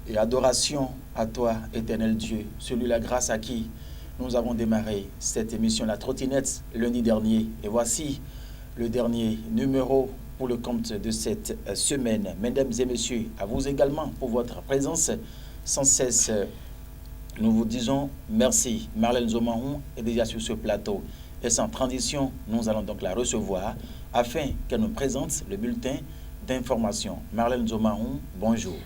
et adoration à toi, éternel Dieu, celui la grâce à qui nous avons démarré cette émission La Trottinette lundi dernier. Et voici le dernier numéro pour le compte de cette semaine. Mesdames et messieurs, à vous également pour votre présence sans cesse. Nous vous disons merci. Marlène Zomarron est déjà sur ce plateau. Et sans transition, nous allons donc la recevoir afin qu'elle nous présente le bulletin d'information. Marlène Zomarron, bonjour.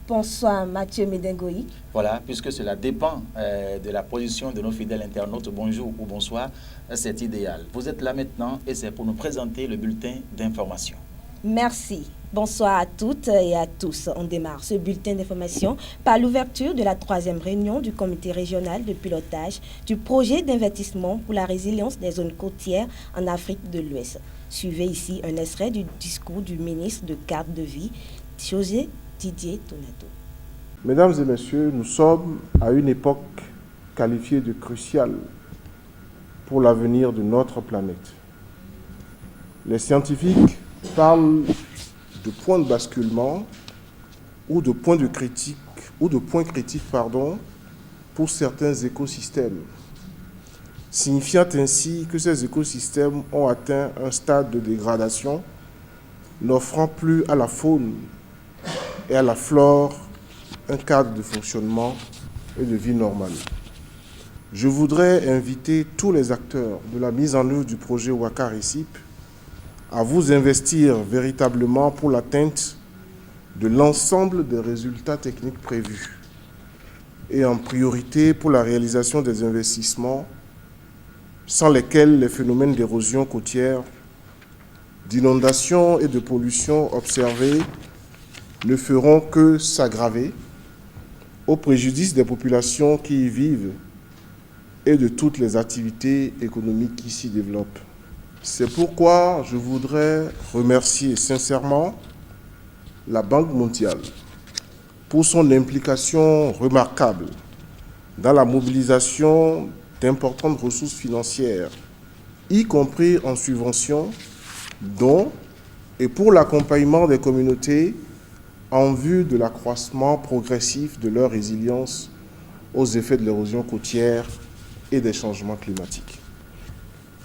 Bonsoir Mathieu Médengoï. Voilà, puisque cela dépend de la position de nos fidèles internautes, bonjour ou bonsoir, c'est idéal. Vous êtes là maintenant et c'est pour nous présenter le bulletin d'information. Merci. Bonsoir à toutes et à tous. On démarre ce bulletin d'information par l'ouverture de la 3e réunion du comité régional de pilotage du projet d'investissement pour la résilience des zones côtières en Afrique de l'Ouest. Suivez ici un extrait du discours du ministre de Cadre de Vie, José Didier Donato. Mesdames et messieurs, nous sommes à une époque qualifiée de cruciale pour l'avenir de notre planète. Les scientifiques parlent de points de basculement ou de points critiques pour certains écosystèmes, signifiant ainsi que ces écosystèmes ont atteint un stade de dégradation, n'offrant plus à la faune et à la flore un cadre de fonctionnement et de vie normale. Je voudrais inviter tous les acteurs de la mise en œuvre du projet Ouaka RECIP à vous investir véritablement pour l'atteinte de l'ensemble des résultats techniques prévus et en priorité pour la réalisation des investissements sans lesquels les phénomènes d'érosion côtière, d'inondation et de pollution observés ne feront que s'aggraver au préjudice des populations qui y vivent et de toutes les activités économiques qui s'y développent. C'est pourquoi je voudrais remercier sincèrement la Banque mondiale pour son implication remarquable dans la mobilisation d'importantes ressources financières, y compris en subventions, dons et pour l'accompagnement des communautés en vue de l'accroissement progressif de leur résilience aux effets de l'érosion côtière et des changements climatiques.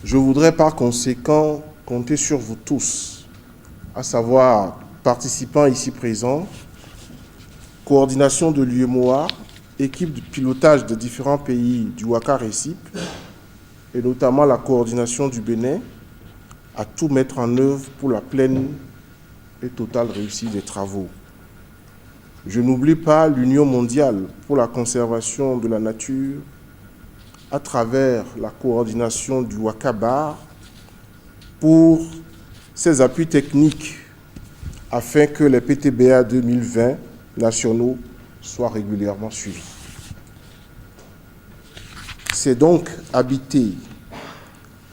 Je voudrais par conséquent compter sur vous tous, à savoir participants ici présents, coordination de l'UEMOA, équipe de pilotage des différents pays du Ouaka RECIP, et notamment la coordination du Bénin, à tout mettre en œuvre pour la pleine et totale réussite des travaux. Je n'oublie pas l'Union mondiale pour la conservation de la nature à travers la coordination du Ouaka Bar pour ses appuis techniques afin que les PTBA 2020 nationaux soient régulièrement suivis. C'est donc habité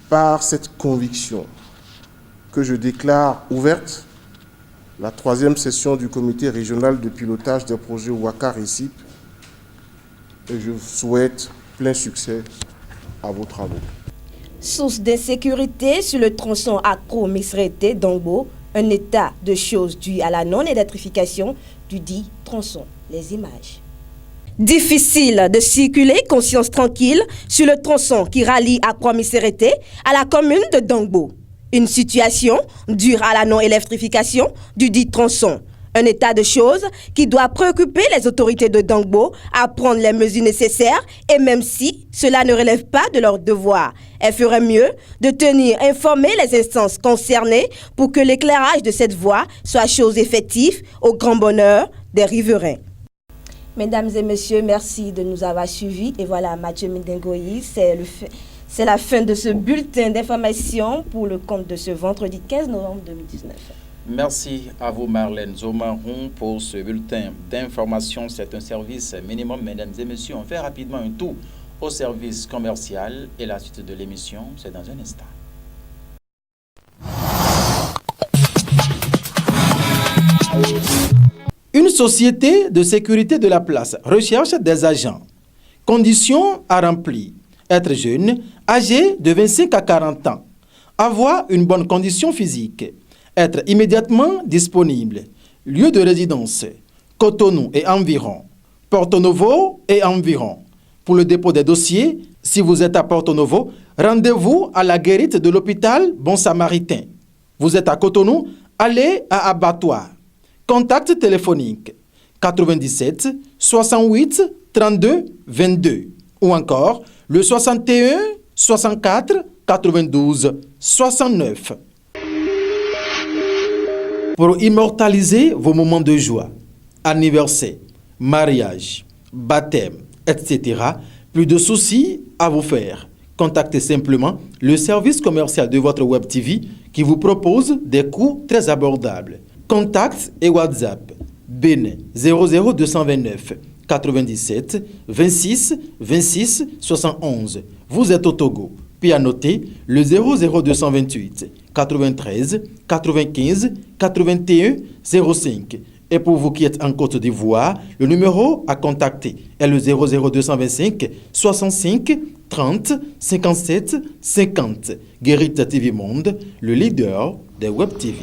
par cette conviction que je déclare ouverte la 3e session du comité régional de pilotage des projets Ouaka RECIP et je souhaite plein succès à vos travaux. Source d'insécurité sur le tronçon Accro-Missirete-Dongbo, un état de choses dû à la non-électrification du dit tronçon. Les images. Difficile de circuler conscience tranquille sur le tronçon qui rallie Accro-Missirete à la commune de Dongbo. Une situation due à la non-électrification du dit tronçon. Un état de choses qui doit préoccuper les autorités de Dongbo à prendre les mesures nécessaires et même si cela ne relève pas de leur devoir, elles feraient mieux de tenir informées les instances concernées pour que l'éclairage de cette voie soit chose effective au grand bonheur des riverains. Mesdames et messieurs, merci de nous avoir suivis. Et voilà, Mathieu Médengoï, c'est la fin de ce bulletin d'information pour le compte de ce vendredi 15 novembre 2019. Merci à vous Marlène Zomarron pour ce bulletin d'information. C'est un service minimum, mesdames et messieurs. On fait rapidement un tour au service commercial et la suite de l'émission, c'est dans un instant. Une société de sécurité de la place recherche des agents. Conditions à remplir. Être jeune, âgé de 25 à 40 ans. Avoir une bonne condition physique. Être immédiatement disponible. Lieu de résidence. Cotonou et environ, Porto Novo et environ. Pour le dépôt des dossiers, si vous êtes à Porto Novo, rendez-vous à la guérite de l'hôpital Bon Samaritain. Vous êtes à Cotonou, allez à Abattoir. Contact téléphonique 97 68 32 22 ou encore le 61 64 92 69. Pour immortaliser vos moments de joie, anniversaire, mariage, baptême, etc., plus de soucis à vous faire. Contactez simplement le service commercial de votre Web TV qui vous propose des coûts très abordables. Contact et WhatsApp Bénin 00229 97 26 26 71. Vous êtes au Togo. Puis à noter le 00228 93 95 81 05. Et pour vous qui êtes en Côte d'Ivoire, le numéro à contacter est le 00225 65 30 57 50. Guérite TV Monde, le leader des Web TV.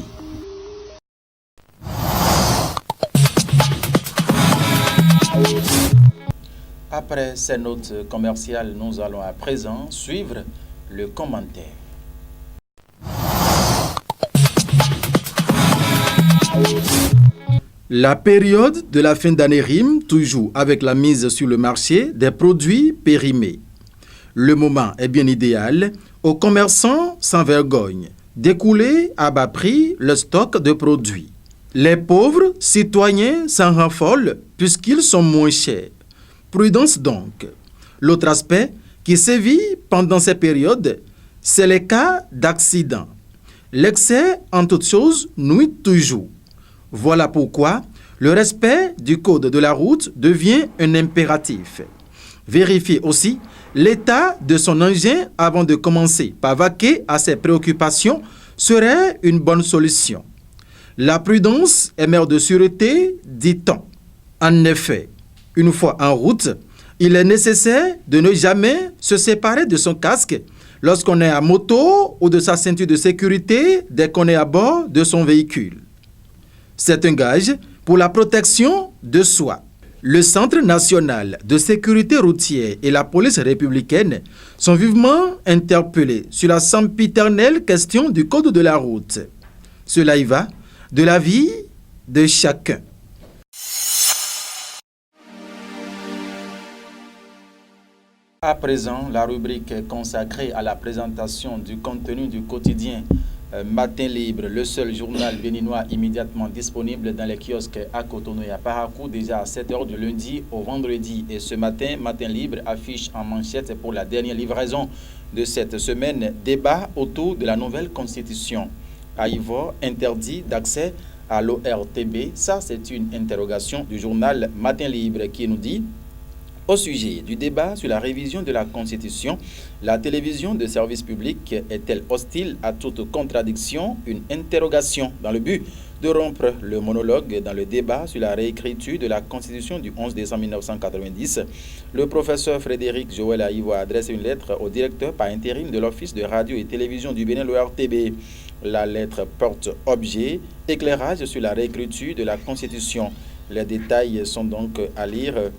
Après ces notes commerciales, nous allons à présent suivre le commentaire. La période de la fin d'année rime toujours avec la mise sur le marché des produits périmés. Le moment est bien idéal aux commerçants sans vergogne d'écouler à bas prix le stock de produits. Les pauvres citoyens s'en raffolent puisqu'ils sont moins chers. Prudence donc. L'autre aspect qui sévit pendant ces périodes, c'est les cas d'accident. L'excès en toute chose nuit toujours. Voilà pourquoi le respect du code de la route devient un impératif. Vérifiez aussi l'état de son engin avant de commencer par vaquer à ses préoccupations serait une bonne solution. La prudence est mère de sûreté, dit-on. En effet, une fois en route, il est nécessaire de ne jamais se séparer de son casque lorsqu'on est à moto ou de sa ceinture de sécurité dès qu'on est à bord de son véhicule. C'est un gage pour la protection de soi. Le Centre national de sécurité routière et la police républicaine sont vivement interpellés sur la sempiternelle question du code de la route. Cela y va de la vie de chacun. À présent, la rubrique consacrée à la présentation du contenu du quotidien Matin Libre, le seul journal béninois immédiatement disponible dans les kiosques à Cotonou et à Parakou, déjà à 7h du lundi au vendredi. Et ce matin, Matin Libre affiche en manchette pour la dernière livraison de cette semaine, débat autour de la nouvelle constitution. À Ivor, interdit d'accès à l'ORTB. Ça, c'est une interrogation du journal Matin Libre qui nous dit: au sujet du débat sur la révision de la Constitution, la télévision de service public est-elle hostile à toute contradiction? Une interrogation dans le but de rompre le monologue dans le débat sur la réécriture de la Constitution du 11 décembre 1990. Le professeur Frédéric Joël Aïvo a adressé une lettre au directeur par intérim de l'Office de radio et télévision du Bénin, l'ORTB. La lettre porte objet éclairage sur la réécriture de la Constitution. Les détails sont donc à lire.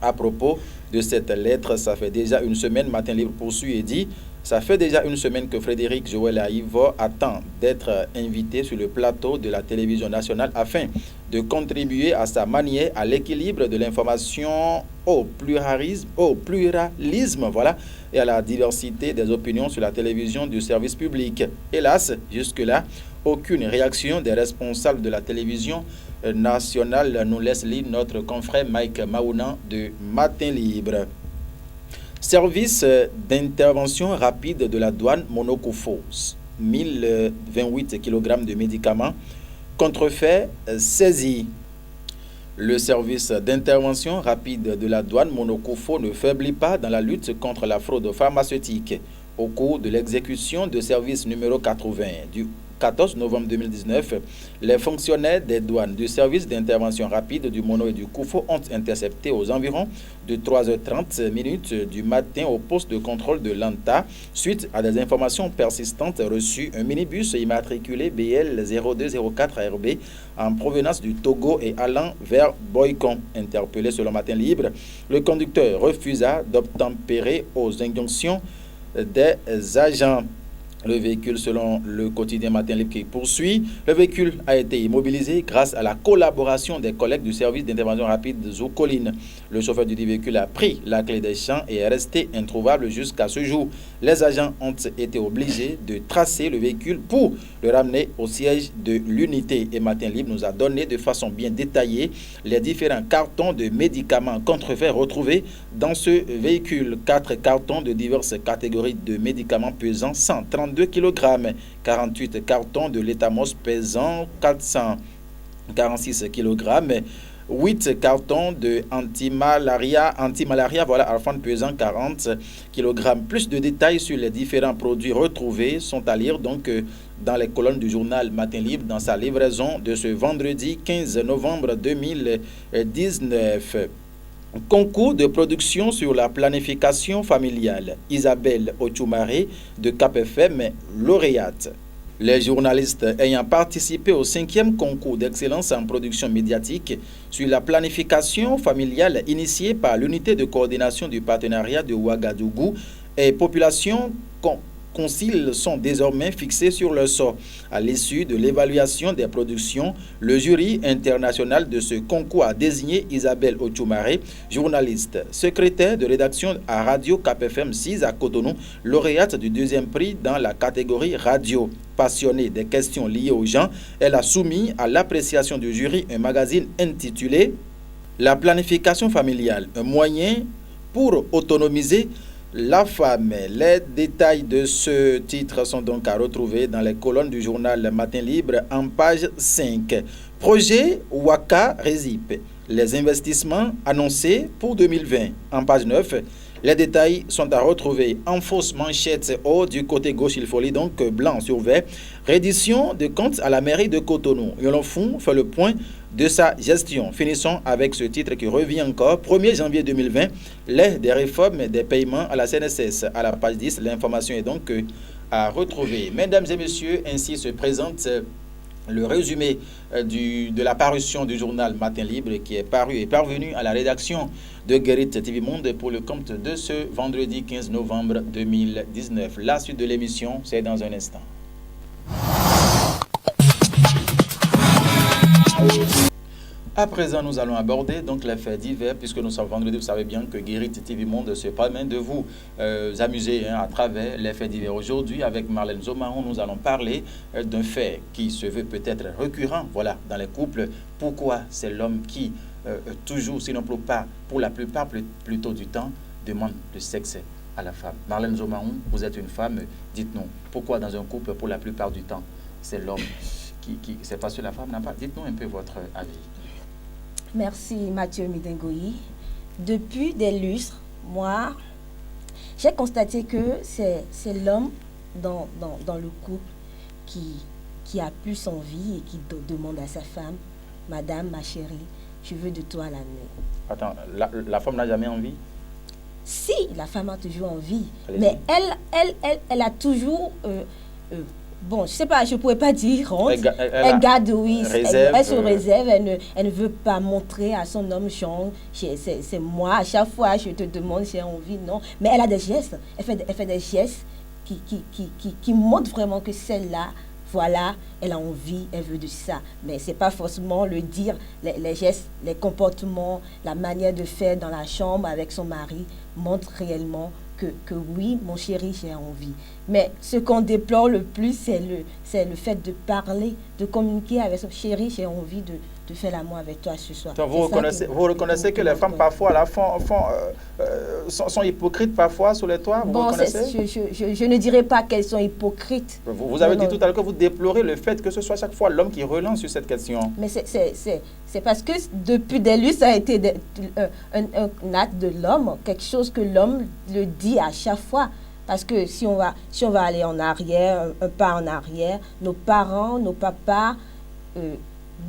À propos de cette lettre, ça fait déjà une semaine, Matin Libre poursuit et dit: ça fait déjà une semaine que Frédéric Joël Aïvo attend d'être invité sur le plateau de la télévision nationale afin de contribuer à sa manière à l'équilibre de l'information, au pluralisme, voilà, et à la diversité des opinions sur la télévision du service public. Hélas, jusque-là, aucune réaction des responsables de la télévision nationale nous laisse lire notre confrère Mike Maounan de Matin Libre. Service d'intervention rapide de la douane Monokofo, 1028 kg de médicaments contrefaits saisis. Le service d'intervention rapide de la douane Monokofo ne faiblit pas dans la lutte contre la fraude pharmaceutique. Au cours de l'exécution de service numéro 80 du 14 novembre 2019, les fonctionnaires des douanes du service d'intervention rapide du Mono et du Koufo ont intercepté aux environs de 3h30 du matin au poste de contrôle de l'ANTA, suite à des informations persistantes reçues, un minibus immatriculé BL 0204 ARB en provenance du Togo et allant vers Boycon. Interpellé sur le Matin Libre, le conducteur refusa d'obtempérer aux injonctions des agents. Le véhicule, selon le quotidien Matin Libre qui poursuit, le véhicule a été immobilisé grâce à la collaboration des collègues du service d'intervention rapide Zoukoline. Le chauffeur du véhicule a pris la clé des champs et est resté introuvable jusqu'à ce jour. Les agents ont été obligés de tracer le véhicule pour le ramener au siège de l'unité. Et Matin Libre nous a donné de façon bien détaillée les différents cartons de médicaments contrefaits retrouvés dans ce véhicule. 4 cartons de diverses catégories de médicaments pesant 132 kg, 48 cartons de l'étamos pesant 446 kg, 8 cartons de antimalaria, voilà, Alphane pesant 40 kg. Plus de détails sur les différents produits retrouvés sont à lire donc dans les colonnes du journal Matin Libre dans sa livraison de ce vendredi 15 novembre 2019. Concours de production sur la planification familiale. Isabelle Ochoumaré de Cap FM, lauréate. Les journalistes ayant participé au 5e concours d'excellence en production médiatique sur la planification familiale initié par l'unité de coordination du partenariat de Ouagadougou et population concile sont désormais fixés sur le sort. À l'issue de l'évaluation des productions, le jury international de ce concours a désigné Isabelle Ochoumaré, journaliste, secrétaire de rédaction à Radio Cap FM 6 à Cotonou, lauréate du 2e prix dans la catégorie radio. Passionnée des questions liées aux gens, elle a soumis à l'appréciation du jury un magazine intitulé « La planification familiale, un moyen pour autonomiser la femme ». Les détails de ce titre sont donc à retrouver dans les colonnes du journal Matin Libre en page 5. Projet Waka Rézip. Les investissements annoncés pour 2020 en page 9. Les détails sont à retrouver en fausse manchette haut du côté gauche, il faut lire donc blanc sur vert. Reddition de comptes à la mairie de Cotonou. Yolofou fait le point de sa gestion. Finissons avec ce titre qui revient encore. 1er janvier 2020, l'aide des réformes des paiements à la CNSS. À la page 10, l'information est donc à retrouver. Mesdames et messieurs, ainsi se présente le résumé de la parution du journal Matin Libre qui est paru et parvenu à la rédaction de Guérit TV Monde pour le compte de ce vendredi 15 novembre 2019. La suite de l'émission, c'est dans un instant. À présent, nous allons aborder donc les faits divers, puisque nous sommes vendredi. Vous savez bien que Guérit TV Monde se permet de vous amuser à travers les faits divers. Aujourd'hui, avec Marlène Zomaron, nous allons parler d'un fait qui se veut peut-être récurrent, voilà, dans les couples. Pourquoi c'est l'homme qui, toujours, sinon pas pour la plupart, plutôt du temps, demande le sexe à la femme. Marlène Zomaron, vous êtes une femme, dites-nous, pourquoi dans un couple, pour la plupart du temps, c'est l'homme qui c'est parce que la femme n'a pas. Dites-nous un peu votre avis. Merci Mathieu Midengoyi. Depuis des lustres, moi, j'ai constaté que c'est l'homme dans le couple qui a plus envie et qui demande à sa femme, Madame, ma chérie, je veux de toi la nuit. Attends, la femme n'a jamais envie? Si, la femme a toujours envie. Mais elle a toujours... bon, je ne sais pas, je ne pourrais pas dire honte. Elle garde, oui, elle se réserve, elle ne veut pas montrer à son homme, genre, c'est moi, à chaque fois je te demande si j'ai envie, non. Mais elle a des gestes, elle fait des gestes qui montrent vraiment que celle-là, voilà, elle a envie, elle veut de ça. Mais ce n'est pas forcément le dire, les gestes, les comportements, la manière de faire dans la chambre avec son mari montrent réellement que oui, mon chéri, j'ai envie. Mais ce qu'on déplore le plus, c'est le fait de parler, de communiquer avec son chéri, j'ai envie de faire l'amour avec toi ce soir. Donc vous reconnaissez que les femmes parfois là, sont hypocrites parfois sur les toits, bon, je ne dirais pas qu'elles sont hypocrites. Vous avez dit tout à l'heure que vous déplorez le fait que ce soit chaque fois l'homme qui relance sur cette question. Mais c'est parce que depuis des lustres, ça a été un acte de l'homme, quelque chose que l'homme le dit à chaque fois. Parce que si on va aller en arrière, un pas en arrière, nos parents, nos papas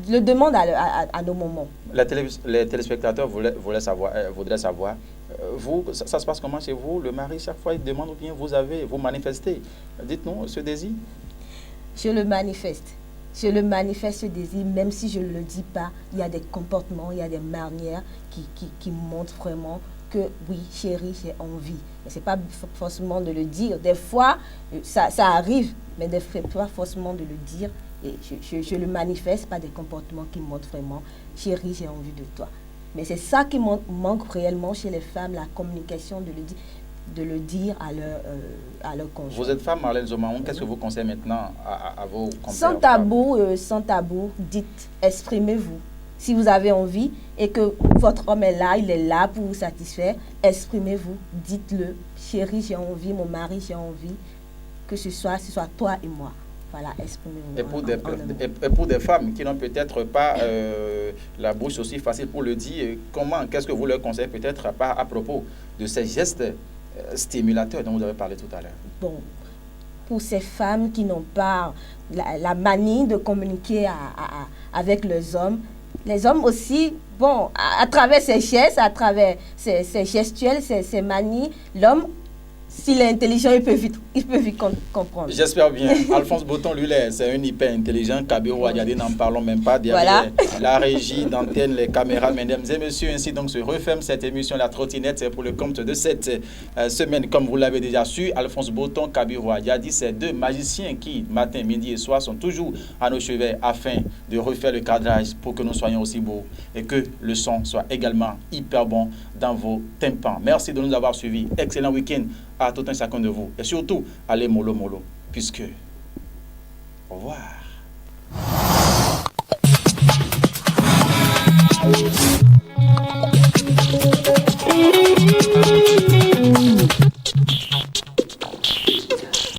le demandent à nos moments. Les téléspectateurs voudraient savoir, vous, ça se passe comment chez vous? Le mari, chaque fois, il demande ou bien vous manifestez. Dites-nous ce désir. Je le manifeste, ce désir, même si je ne le dis pas. Il y a des comportements, il y a des manières qui montrent vraiment que oui, chérie, j'ai envie. Mais ce n'est pas forcément de le dire. Des fois, ça arrive, mais des fois, pas forcément de le dire. Et je le manifeste par des comportements qui montrent vraiment, chérie, j'ai envie de toi. Mais c'est ça qui manque réellement chez les femmes, la communication, de le dire à leur conjoint. Vous êtes femme, Marlène Zomaon, qu'est-ce que vous conseillez maintenant à vos compères? Sans tabou, dites, exprimez-vous. Si vous avez envie et que votre homme est là, il est là pour vous satisfaire, exprimez-vous, dites-le. Chérie, j'ai envie, mon mari, j'ai envie, que ce soit toi et moi. Voilà, exprimez-vous. Et pour des femmes qui n'ont peut-être pas la bouche aussi facile pour le dire, qu'est-ce que vous leur conseillez peut-être à propos de ces gestes stimulateurs dont vous avez parlé tout à l'heure? Bon, pour ces femmes qui n'ont pas la manie de communiquer avec les hommes aussi, bon, à travers ses gestes, à travers ses gestuels, ses manies, l'homme, s'il est intelligent, il peut vite comprendre. J'espère bien. Alphonse Botton, lui, c'est un hyper intelligent. Kabirou Adiadé, n'en parlons même pas. Derrière la régie, d'antenne, les caméras, mesdames et messieurs. Ainsi donc se referme cette émission La Trottinette. C'est pour le compte de cette semaine. Comme vous l'avez déjà su, Alphonse Botton, Kabirou Adiadé, ces deux magiciens qui, matin, midi et soir, sont toujours à nos chevets afin de refaire le cadrage pour que nous soyons aussi beaux et que le son soit également hyper bon dans vos tympans. Merci de nous avoir suivis. Excellent week-end à tout un chacun de vous. Et surtout, allez mollo, puisque... Au revoir.